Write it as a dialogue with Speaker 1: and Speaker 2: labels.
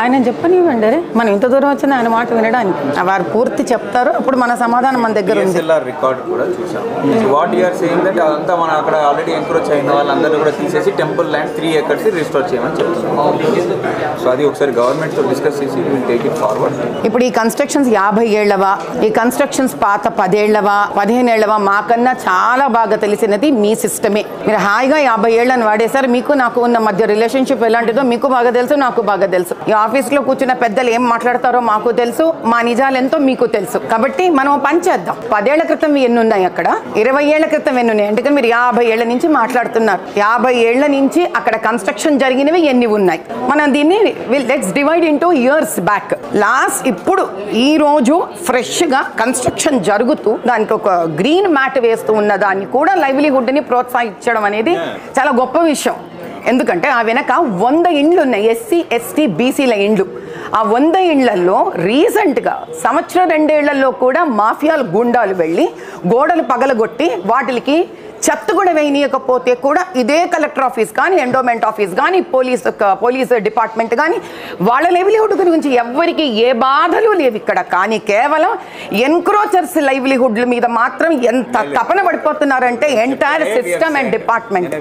Speaker 1: ఆయన చెప్పనివ్వండి, మనం ఇంత దూరం వచ్చింది ఆయన మాట వినడానికి. వారు పూర్తి చెప్తారు, అప్పుడు మన సమాధానం మన దగ్గర ఉంది.
Speaker 2: రికార్డ్ కూడా చూసాము. What you are saying that అదంతా మనం అక్కడ ఆల్రెడీ ఎంక్రోచ్ అయిన వాళ్ళందరూ కూడా తీసేసి టెంపుల్ ల్యాండ్ 3 acres రిస్టోర్ చేయమని చెప్తున్నాం. సో అది ఒకసారి గవర్నమెంట్ తో డిస్కస్ చేసి విల్ టేక్ ఇట్ ఫార్వర్డ్.
Speaker 1: ఇప్పుడు ఈ కన్స్ట్రక్షన్స్ 50 ఏళ్లవా, ఈ కన్స్ట్రక్షన్స్ పాత 10 ఏళ్లవా 15 ఏళ్లవా, మాకన్నా చాలా బాగా తెలిసినది మీ సిస్టమే. మీరు హాయిగా 50 ఏళ్లను వాడేశారు. మీకు నాకు ఉన్న మధ్య రిలేషన్షిప్ ఎలాంటిదో మీకు బాగా తెలుసు, నాకు బాగా తెలుసు. ఈ ఆఫీస్లో కూర్చున్న పెద్దలు ఏం మాట్లాడతారో మాకు తెలుసు, మా నిజాలు ఎంతో మీకు తెలుసు. కాబట్టి మనం పని చేద్దాం. 10 ఏళ్ల క్రితం ఎన్ని ఉన్నాయి అక్కడ, 20 ఏళ్ల క్రితం ఎన్ని ఉన్నాయి, అంటే మీరు 50 ఏళ్ల నుంచి మాట్లాడుతున్నారు. 50 ఏళ్ల నుంచి అక్కడ కన్స్ట్రక్షన్ జరిగినవి ఎన్ని ఉన్నాయి. మనం దీన్ని let's divide into years back. ఇప్పుడు ఈ రోజు ఫ్రెష్గా కన్స్ట్రక్షన్ జరుగుతూ దానికి ఒక గ్రీన్ మ్యాట్ వేస్తూ ఉన్న దాన్ని కూడా లైవ్లీహుడ్ని ప్రోత్సహించడం అనేది చాలా గొప్ప విషయం. ఎందుకంటే ఆ వెనక 100 ఇండ్లు ఉన్నాయి, ఎస్సీ ఎస్టీ బీసీల ఇండ్లు. ఆ 100 ఇండ్లలో రీసెంట్గా సంవత్సరం 2 ఏళ్లలో కూడా మాఫియాలు గుండాలు వెళ్ళి గోడలు పగలగొట్టి వాటికి చెత్త కూడా వేయనీయకపోతే కూడా ఇదే కలెక్టర్ ఆఫీస్ కానీ, ఎండోమెంట్ ఆఫీస్ కానీ, పోలీస్ డిపార్ట్మెంట్ కానీ వాళ్ళ లైవ్లీహుడ్ గురించి ఎవ్వరికి ఏ బాధలు లేవు ఇక్కడ. కానీ కేవలం ఎన్క్రోచర్స్ లైవ్లీహుడ్ల మీద మాత్రం ఎంత తపన పడిపోతున్నారంటే ఎంటైర్ సిస్టమ్ అండ్ డిపార్ట్మెంట్.